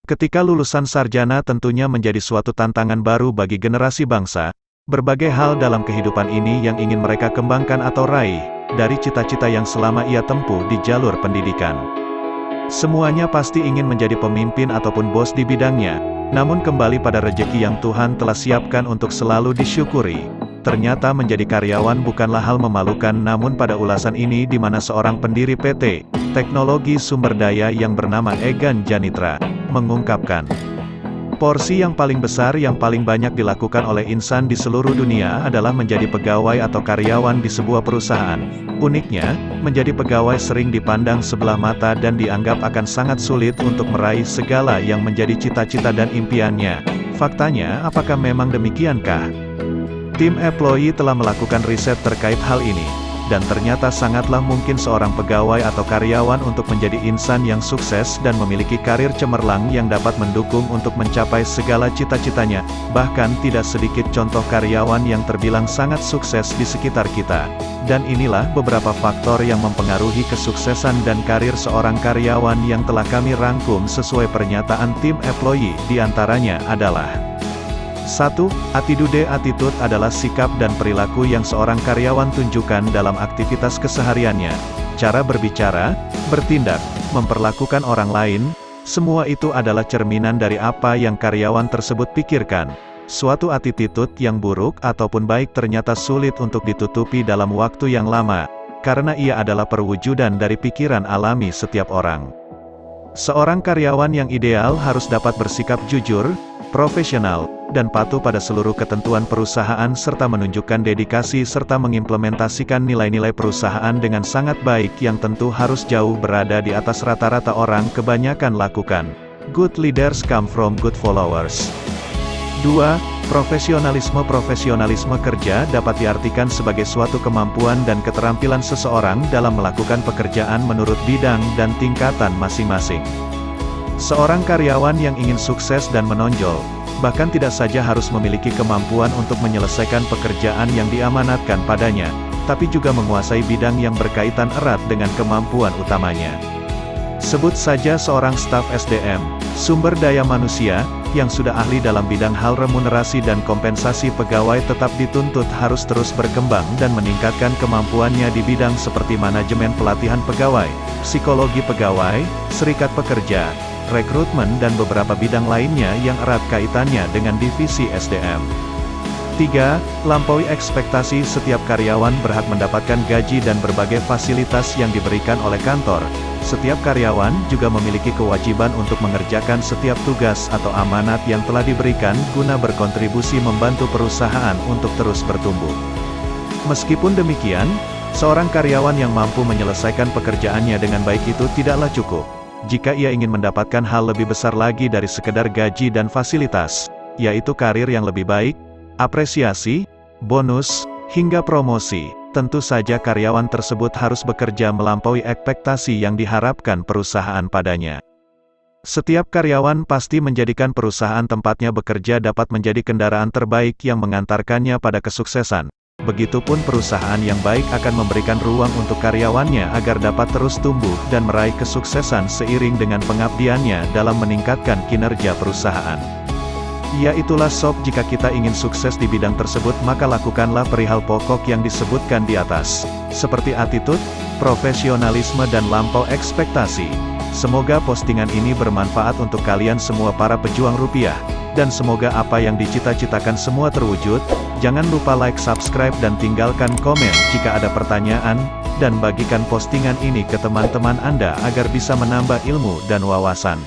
Ketika lulusan sarjana tentunya menjadi suatu tantangan baru bagi generasi bangsa. Berbagai hal dalam kehidupan ini yang ingin mereka kembangkan atau raih, dari cita-cita yang selama ia tempuh di jalur pendidikan. Semuanya pasti ingin menjadi pemimpin ataupun bos di bidangnya, namun kembali pada rejeki yang Tuhan telah siapkan untuk selalu disyukuri. Ternyata menjadi karyawan bukanlah hal memalukan, namun pada ulasan ini di mana seorang pendiri PT Teknologi Sumber Daya yang bernama Egan Janitra mengungkapkan, porsi yang paling besar yang paling banyak dilakukan oleh insan di seluruh dunia adalah menjadi pegawai atau karyawan di sebuah perusahaan. Uniknya, menjadi pegawai sering dipandang sebelah mata dan dianggap akan sangat sulit untuk meraih segala yang menjadi cita-cita dan impiannya. Faktanya, apakah memang demikiankah? Tim Employee telah melakukan riset terkait hal ini. Dan ternyata sangatlah mungkin seorang pegawai atau karyawan untuk menjadi insan yang sukses dan memiliki karir cemerlang yang dapat mendukung untuk mencapai segala cita-citanya. Bahkan tidak sedikit contoh karyawan yang terbilang sangat sukses di sekitar kita. Dan inilah beberapa faktor yang mempengaruhi kesuksesan dan karir seorang karyawan yang telah kami rangkum sesuai pernyataan tim Employee. Di antaranya adalah 1. Attitude adalah sikap dan perilaku yang seorang karyawan tunjukkan dalam aktivitas kesehariannya. Cara berbicara, bertindak, memperlakukan orang lain, semua itu adalah cerminan dari apa yang karyawan tersebut pikirkan. Suatu attitude yang buruk ataupun baik ternyata sulit untuk ditutupi dalam waktu yang lama, karena ia adalah perwujudan dari pikiran alami setiap orang. Seorang karyawan yang ideal harus dapat bersikap jujur, profesional, dan patuh pada seluruh ketentuan perusahaan serta menunjukkan dedikasi serta mengimplementasikan nilai-nilai perusahaan dengan sangat baik yang tentu harus jauh berada di atas rata-rata orang kebanyakan lakukan. Good leaders come from good followers. 2. Profesionalisme kerja dapat diartikan sebagai suatu kemampuan dan keterampilan seseorang dalam melakukan pekerjaan menurut bidang dan tingkatan masing-masing. Seorang karyawan yang ingin sukses dan menonjol, bahkan tidak saja harus memiliki kemampuan untuk menyelesaikan pekerjaan yang diamanatkan padanya, tapi juga menguasai bidang yang berkaitan erat dengan kemampuan utamanya. Sebut saja seorang staf SDM, sumber daya manusia, yang sudah ahli dalam bidang hal remunerasi dan kompensasi pegawai tetap dituntut harus terus berkembang dan meningkatkan kemampuannya di bidang seperti manajemen pelatihan pegawai, psikologi pegawai, serikat pekerja, rekrutmen dan beberapa bidang lainnya yang erat kaitannya dengan divisi SDM. 3. Lampaui ekspektasi. Setiap karyawan berhak mendapatkan gaji dan berbagai fasilitas yang diberikan oleh kantor. Setiap karyawan juga memiliki kewajiban untuk mengerjakan setiap tugas atau amanat yang telah diberikan guna berkontribusi membantu perusahaan untuk terus bertumbuh. Meskipun demikian, seorang karyawan yang mampu menyelesaikan pekerjaannya dengan baik itu tidaklah cukup. Jika ia ingin mendapatkan hal lebih besar lagi dari sekedar gaji dan fasilitas, yaitu karir yang lebih baik, apresiasi, bonus, hingga promosi, tentu saja karyawan tersebut harus bekerja melampaui ekspektasi yang diharapkan perusahaan padanya. Setiap karyawan pasti menjadikan perusahaan tempatnya bekerja dapat menjadi kendaraan terbaik yang mengantarkannya pada kesuksesan. Begitupun perusahaan yang baik akan memberikan ruang untuk karyawannya agar dapat terus tumbuh dan meraih kesuksesan seiring dengan pengabdiannya dalam meningkatkan kinerja perusahaan. Ya itulah sob, jika kita ingin sukses di bidang tersebut maka lakukanlah perihal pokok yang disebutkan di atas, seperti attitude, profesionalisme dan lampau ekspektasi. Semoga postingan ini bermanfaat untuk kalian semua para pejuang rupiah, dan semoga apa yang dicita-citakan semua terwujud. Jangan lupa like, subscribe dan tinggalkan komen jika ada pertanyaan, dan bagikan postingan ini ke teman-teman Anda agar bisa menambah ilmu dan wawasan.